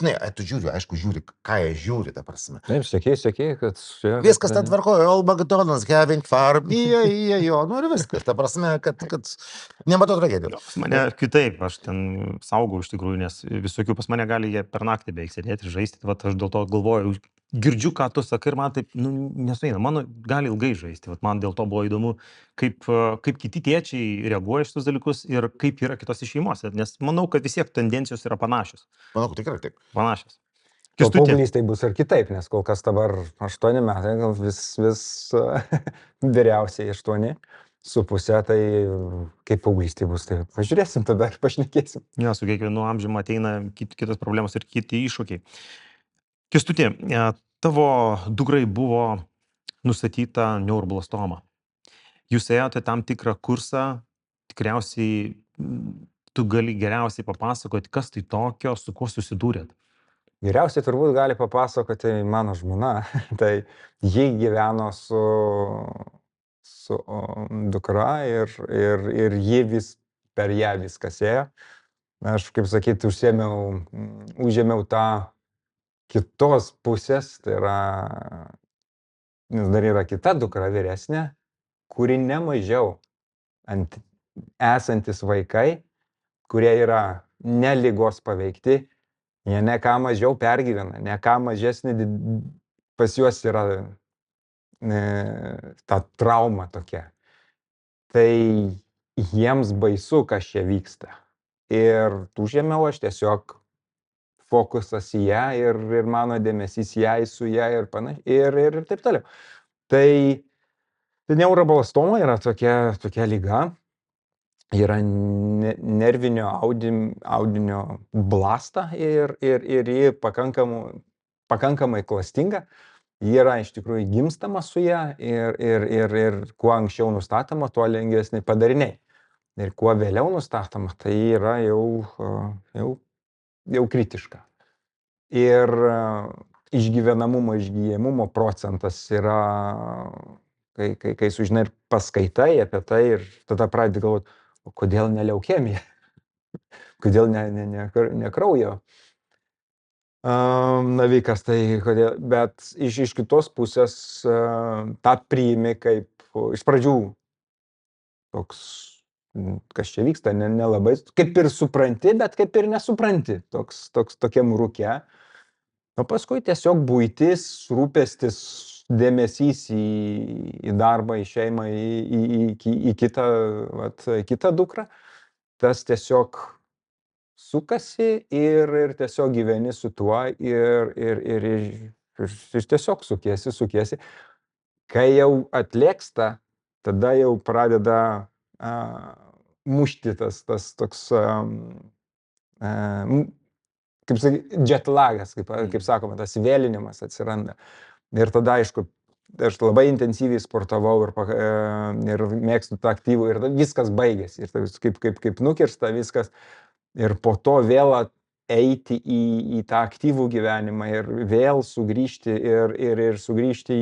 žinai, tu žiūri, aišku, žiūri, ką jie žiūri, ta prasme. Taip, sakei, kad... Viskas ten tvarkoja, all McDonald's, having farm, jo, nu ir viskas, ta prasme, kad nematau tragedijos. Pas mane kitaip, aš ten saugau iš tikrųjų, nes visokių pas mane gali jie per naktį beveik sėdėti ir žaisti, vat aš dėl to galvoju, girdžiu, ką tu sakai ir man taip, nu, nesueina, mano gali ilgai žaisti, vat man dėl to buvo įdomu, kaip kiti tėčiai reaguoja šitus dalykus ir kaip yra kitose šeimose, nes manau, kad vis tiek tendencijos yra panašios. Manau, kad tikrai taip. Panašios. Paauglystėj bus ir kitaip, nes kol kas dabar 8 metai, gal vis vyriausiai 8,5, tai kaip paauglystėj bus, tai pažiūrėsim tada ir pašnekėsim. Jo, su kiekvienu amžiumi ateina kitos problemos ir kiti iššūkiai. Kęstuti, tavo dukrai buvo nustatyta neuroblastoma. Jūs ėjote tam tikrą kursą, tikriausiai tu gali geriausiai papasakoti, kas tai tokio, su kuo susidūrėt. Geriausiai turbūt gali papasakoti mano žmona. Tai ji gyveno su dukra ir ji vis per ją viskas ėjo. Aš, kaip sakyti, užėmiau tą kitos pusės, tai yra, nes dar yra kita dukra vyresnė, kuri nemažiau esantis vaikai, kurie yra ne ligos paveikti, jie ne ką mažiau pergyvena, ne ką mažesnį, pas juos yra ta trauma tokia. Tai jiems baisu, kas čia vyksta. Ir užėmiau aš tiesiog fokusas į ją ir mano dėmesys jai su ją ir panašiai ir taip toliau. Tai neuroblastoma yra tokia liga. Yra nervinio audinio blasta ir ji pakankamai klastinga. Ji yra iš tikrųjų gimstama su ją ir kuo anksčiau nustatoma, tuo lengvesni padariniai. Ir kuo vėliau nustatoma, tai yra jau kritiška. Ir išgyjamumo procentas yra, kai sužinai ir paskaitai apie tai ir tada pradedi galvoti, o kodėl ne leukemija? Kodėl ne kraujo navikas? Tai kodėl? Bet iš kitos pusės tą priimi kaip iš pradžių toks, kas čia vyksta, nelabai, kaip ir supranti, bet kaip ir nesupranti, tokiam rūke. O paskui tiesiog buitis, rūpestis, dėmesys į darbą, į šeimą, į kitą dukrą, tas tiesiog sukasi ir tiesiog gyveni su tuo ir tiesiog sukiesi. Kai jau atlėksta, tada jau pradeda mušti tas toks, kaip sakyti, jetlagas, kaip sakoma, tas vėlinimas atsiranda. Ir tada, aišku, aš labai intensyviai sportavau ir mėgstu tą aktyvų ir viskas baigėsi. Ir kaip nukirsta viskas. Ir po to vėl eiti į tą aktyvų gyvenimą ir vėl sugrįžti ir sugrįžti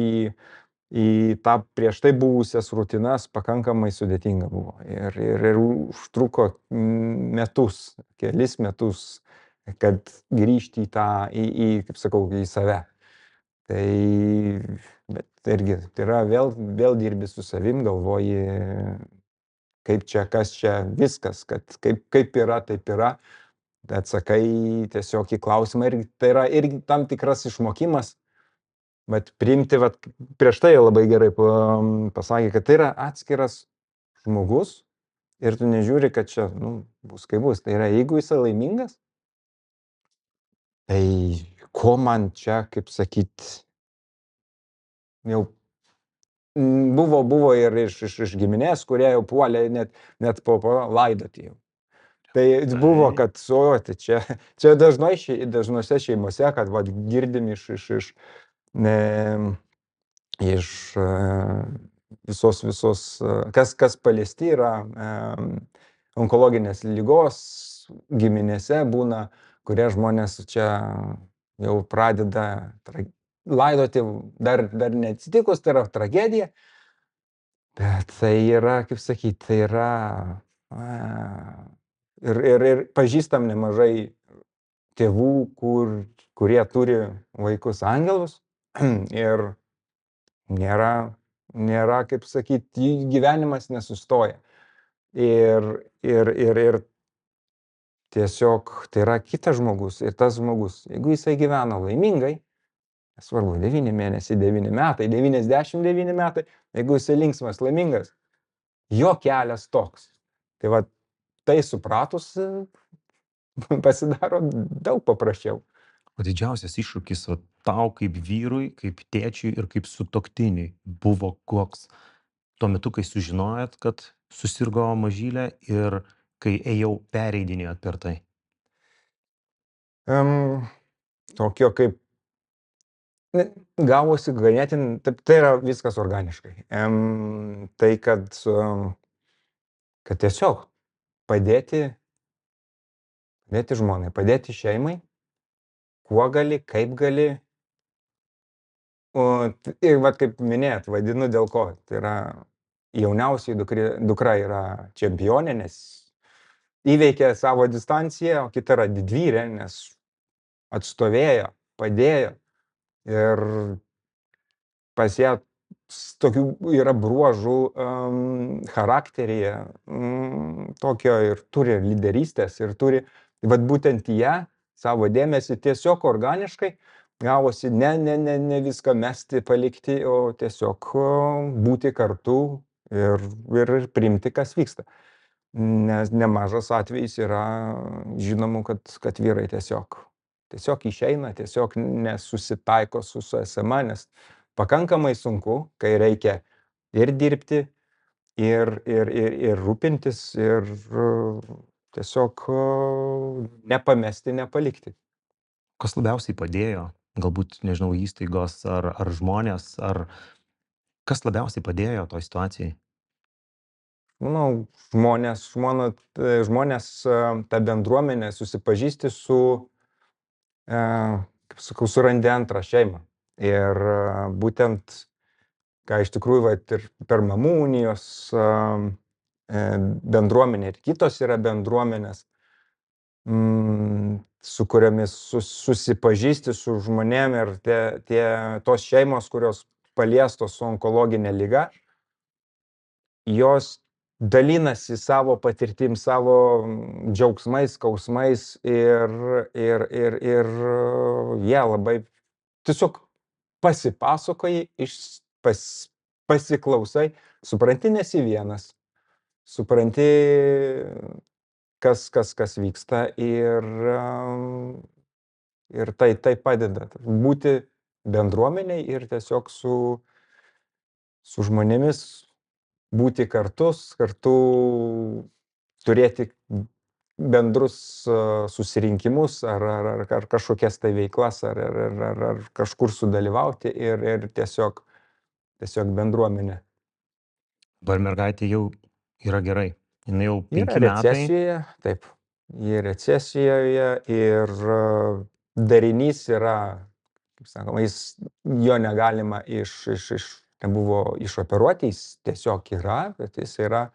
į tą prieš tai buvusias rutinas pakankamai sudėtinga buvo. Ir užtruko metus, kelis metus, kad grįžti į tą, kaip sakau, į save. Tai, bet irgi, tai yra vėl dirbi su savim, galvoji, kaip čia, kas čia, viskas, kad kaip yra, taip yra. Atsakai tiesiog į klausimą ir tai yra irgi tam tikras išmokimas, bet priimti, prieš tai labai gerai pasakė, kad tai yra atskiras žmogus ir tu nežiūri, kad čia, bus kaip bus. Tai yra, jeigu jis laimingas, tai ko man čia, kaip sakyt, jau buvo ir iš giminės, kurie jau puolė net po laidoti jau. Tai buvo, kad tai čia dažnose šeimose, kad girdim iš visos, kas paliesti yra onkologinės ligos giminėse būna, kurie žmonės čia jau pradeda laidoti, dar neatsitikus, tai yra tragedija, bet tai yra, kaip sakyti, tai yra ir pažįstam nemažai tėvų, kurie turi vaikus angelus ir nėra, kaip sakyti, gyvenimas nesustoja. Ir tiesiog tai yra kitas žmogus ir tas žmogus, jeigu jisai gyvena laimingai, nesvarbu, 9 mėnesiai, 9 metai, 99 metai, jeigu jisai linksmas, laimingas, jo kelias toks. Tai tai supratus pasidaro daug paprasčiau. O didžiausias iššūkis tau kaip vyrui, kaip tėčiui ir kaip sutuoktiniui buvo koks? Tuo metu, kai sužinojot, kad susirgo mažylė ir kai ėjau pereidinėjot per tai? Tokio kaip gavosi ganėtin, tai yra viskas organiškai. Tai, kad tiesiog padėti žmonai, padėti šeimai, kuo gali, kaip gali. Ir kaip minėjot, vadinu dėl ko. Tai yra jauniausiai dukra yra čempionė, nes įveikė savo distanciją, o kita yra didvyrė, nes atstovėjo, padėjo. Ir pas ją tokių yra bruožų charakteryje, tokio ir turi lyderystės, ir turi, būtent ją, savo dėmesį tiesiog organiškai gavosi ne viską mesti, palikti, o tiesiog būti kartu ir priimti, kas vyksta. Nes nemažas atvejis yra žinomų, kad vyrai tiesiog išeina, tiesiog nesusitaiko su SMA, nes pakankamai sunku, kai reikia ir dirbti, ir rūpintis, ir tiesiog nepamesti, nepalikti. Kas labiausiai padėjo? Galbūt, nežinau, įstaigos ar žmonės, ar kas labiausiai padėjo toj situacijai? Manau, žmonės, ta bendruomenė, susipažįsti su, kaip sakau, surandi antrą šeimą. Ir būtent, ką iš tikrųjų, ir per Mamų unijos bendruomenė ir kitos yra bendruomenės, su kuriomis susipažįsti su žmonėm ir tos šeimos, kurios paliestos su onkologinė liga, jos dalinasi savo patirtim, savo džiaugsmais, skausmais ir jie labai tiesiog pasipasakoji, pasiklausai, supranti, nesi vienas, supranti, kas vyksta ir tai padeda būti bendruomeniai ir tiesiog su žmonėmis būti kartu turėti bendrus susirinkimus ar kažkokias tai veiklas ar kažkur sudalyvauti ir tiesiog bendruomenė. Dabar mergaitė jau yra gerai. Jis jau 5 Yra metai. recesijoje, taip. Ji recesijoje ir darinys yra, kaip sakoma, jo negalima kad buvo išoperuoti, jis tiesiog yra, bet jis yra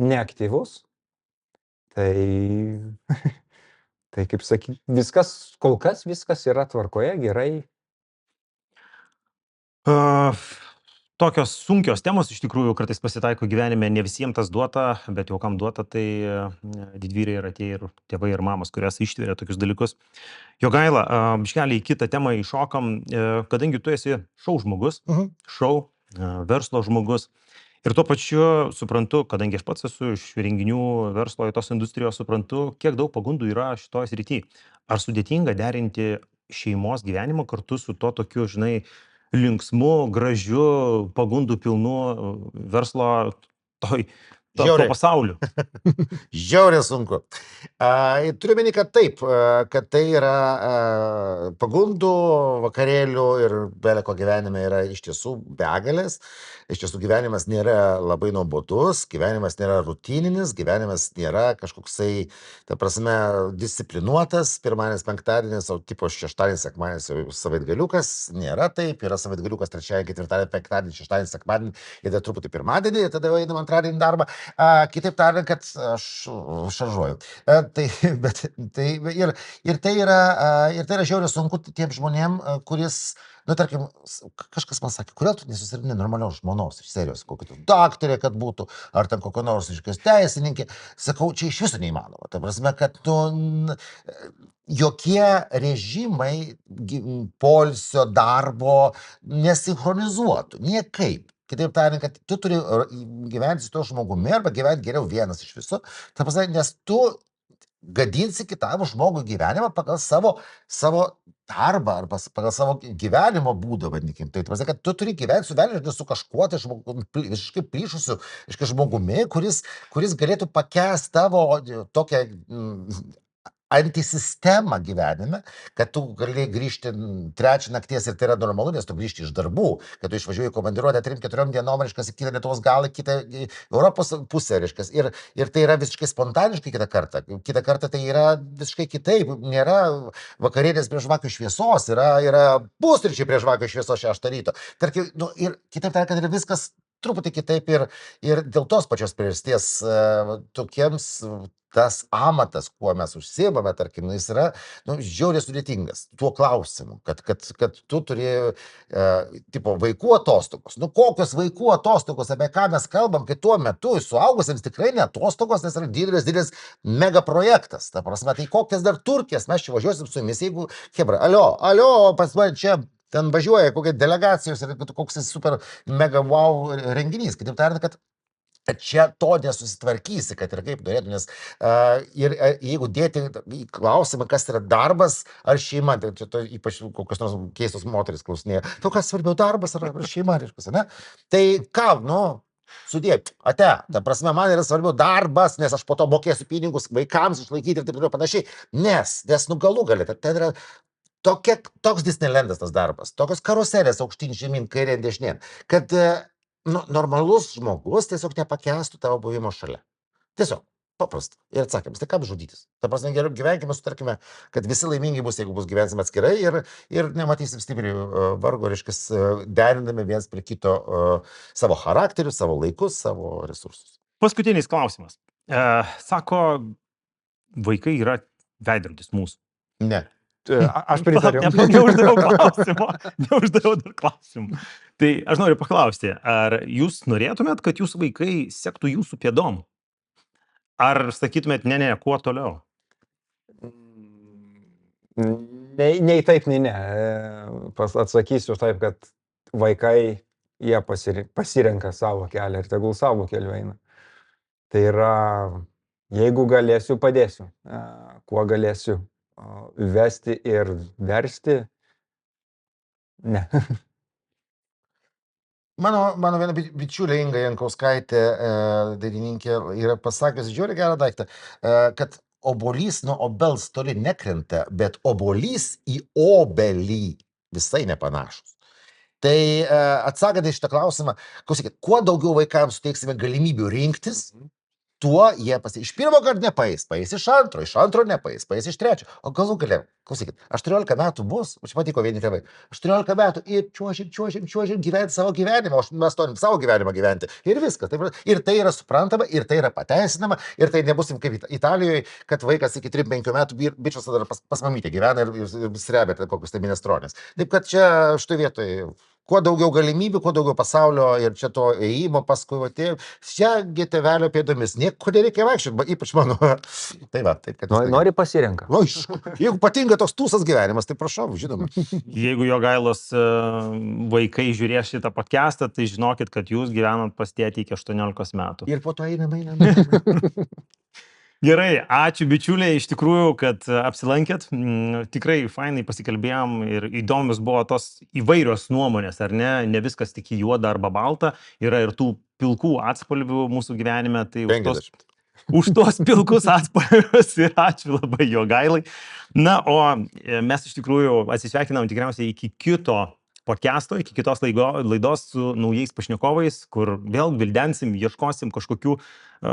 neaktyvus. Tai, tai kaip sakyti, kol kas viskas yra tvarkoje, gerai. Tokios sunkios temos iš tikrųjų kartais pasitaiko gyvenime, ne visiems tas duota, bet jau kam duota, tai didvyriai yra tie ir tėvai ir mamos, kurias ištveria tokius dalykus. Jogaila, biškelį į kitą temą įšokam, kadangi tu esi šou žmogus, šou, verslo žmogus. Ir tuo pačiu suprantu, kadangi aš pats esu iš renginių verslo į tos industrijos, suprantu, kiek daug pagundų yra šitoje srityje. Ar sudėtinga derinti šeimos gyvenimą kartu su to tokiu, žinai, linksmu, gražiu, pagundų pilnu verslo to Žiauriai. pasauliu? Žiauriai sunku. Turiu meni, kad taip, kad tai yra pagundų, vakarėlių ir beleko gyvenime yra iš tiesų begalės. Iš tiesų gyvenimas nėra labai nuobodus, gyvenimas nėra rutininis, gyvenimas nėra kažkoksai, ta prasme, disciplinuotas, pirmadienis, penktadienis, o tipo šeštadienis, sekmadienis jau savaitgaliukas, nėra taip, yra savaitgaliukas trečiadienį, ketvirtadienį, penktadienį, šeštadienį, sekmadienį ir dar truputį pirmadienį, ir tada jau einam antradienį darbą. Kitaip tariant, kad aš šaržuoju. Ir tai yra žiauriai sunku tiem žmonėm, kuris, nu, tarkim, kažkas man sakė, kodėl tu nesusirandi normalios žmonos iš serijos, kokia tu daktarė, kad būtų, ar ten kokia nors iškios teisininkė. Sakau, čia iš viso neįmanoma. Ta prasme, kad jokie režimai poilsio darbo nesinchronizuotų, niekaip. Kitaip tariant, kad tu turi gyventi su tuo žmogumi arba gyventi geriau vienas iš viso, ta prasme, nes tu gadinsi kitam žmogui gyvenimą pagal savo darbą arba pagal savo gyvenimo būdą, vadinkim. Tai prasme, kad tu turi gyventi su velniu, su kažkuo tai visiškai plyšusiu žmogumi, kuris galėtų pakęsti tavo tokią antisistemą gyvenime, kad tu gali grįžti trečią nakties ir tai yra normalu, nes tu grįžti iš darbų, kad tu išvažiuoji į komandiruotę 3-4 dienom, reiškia, į kitą Lietuvos galą, kitą Europos pusę, reiškia, ir tai yra visiškai spontaniškai kitą kartą. Kitą kartą tai yra visiškai kitaip, nėra vakarėlės prie žvakių šviesos, yra pusryčiai prie žvakių šviesos 6 ryto. Tarkim, nu, ir kitaip tariant, kad yra viskas truputį kitaip ir dėl tos pačios priežasties tokiems tas amatas, kuo mes užsiimame, tarkim, jis yra, nu, žiauriai sudėtingas tuo klausimu, kad tu turi, tipo, vaikų atostogos. Nu, kokios vaikų atostogos, apie ką mes kalbam, kai tuo metu suaugusiems tikrai ne atostogos, nes yra didelis mega projektas. Ta prasme, tai kokias dar Turkijas, mes čia važiuosim su jumis, jeigu, hebra, alio, pas mane čia ten važiuoja kokie delegacijos ir koks super mega wow renginys. Kitaip tariant, kad čia to nesusitvarkysi, kad ir kaip norėtų, nes ir jeigu dėti į klausimą, kas yra darbas ar šeima, tai čia ypač kokios nors keistos moteris klausinėja, tau kas svarbiau, darbas ar šeima, reiškia, ne? Tai ką, nu, sudėti, ta prasme, man yra svarbiau darbas, nes aš po to mokėsiu pinigus vaikams išlaikyti ir taip toliau panašiai, nes nu galų gali, ten yra toks Disneylandas tas darbas, tokios karuselės aukštyn žemyn, kairėn dešinėn, kad normalus žmogus tiesiog nepakęstų tavo buvimo šalia. Tiesiog, paprasta. Ir atsakymas, tai kam žudytis? Ta prasme, geriau gyvenkime, sutarkime, kad visi laimingi bus, jeigu bus gyvensim atskirai ir nematysim stipriai vargo, reiškia, derindami viens prie kito savo charakterių, savo laikus, savo resursus. Paskutinis klausimas. Sako, vaikai yra veidrodis mūsų. Ne. Aš pritariu. Neuždaviau dar klausimų. Tai aš noriu paklausti, ar jūs norėtumėt, kad jūsų vaikai sektų jūsų pėdom? Ar sakytumėt, ne, kuo toliau? Nei taip, nei ne. Atsakysiu taip, kad vaikai, jie pasirenka savo kelią ir tegul savo keliu eina. Tai yra, jeigu galėsiu, padėsiu. Kuo galėsiu vesti ir versti, ne. Mano viena bičiulė Inga Jankauskaitė, dainininkė, yra pasakiusi žiauriai gerą daiktą, kad obuolys nuo obels toli nekrenta, bet obuolys į obelį visai nepanašus. Tai atsakant į šitą klausimą, klausykit, kuo daugiau vaikams suteiksime galimybių rinktis, tuo jie iš pirmo karto nepaeis iš antro nepaeis iš trečio, o galų gale, klausykit, 18 metų bus, čia patiko vieni tėvai, 18 metų ir čiuožim, gyventi savo gyvenimą, o mes norim savo gyvenimą gyventi ir viskas. Ir tai yra suprantama, ir tai yra pateisinama, ir tai nebusim kaip Italijoje, kad vaikas iki 3-5 metų bičias dar pas mamytę gyvena ir srebia kokius tai minestronės. Taip kad čia štai vietoje kuo daugiau galimybių, kuo daugiau pasaulio ir čia to ėjimo paskui atėjo, čia tėvelio pėdomis, nieko nereikia vaikščioti, ypač mano. Tai va, taip, kad... Nori pasirenka. O, jeigu patinka toks tūsas gyvenimas, tai prašau, žinoma. Jeigu Jogailos vaikai žiūrės šitą podcastą, tai žinokit, kad jūs gyvenat pas tėtį iki 18 metų. Ir po to einam. Gerai, ačiū bičiuliai, iš tikrųjų, kad apsilankėt. Tikrai fainai pasikalbėjom ir įdomios buvo tos įvairios nuomonės, ar ne? Ne viskas tik juoda arba balta, yra ir tų pilkų atspalvių mūsų gyvenime. Tai už tos pilkus atspalvius ir ačiū labai Jogailai. Na, o mes iš tikrųjų atsisveikinam tikriausiai iki kito podcast'o, iki kitos laidos su naujais pašnekovais, kur vėl gvildensim, ieškosim kažkokių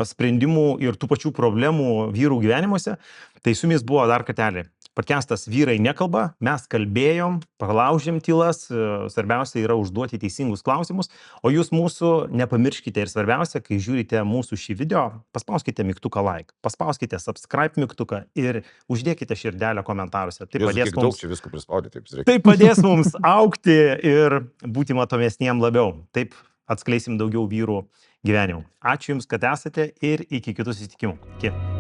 sprendimų ir tų pačių problemų vyrų gyvenimuose. Tai su jumis buvo dar kartelį podcast'as Vyrai nekalba, mes kalbėjom, palaužėm tylas, svarbiausia yra užduoti teisingus klausimus, o jūs mūsų nepamirškite ir svarbiausia, kai žiūrite mūsų šį video, paspauskite mygtuką like, paspauskite subscribe mygtuką ir uždėkite širdelę komentaruose. Tai padės mums augti ir būti matomesniem labiau. Taip atskleisim daugiau vyrų gyvenimų. Ačiū Jums, kad esate ir iki kitų susitikimų. Iki.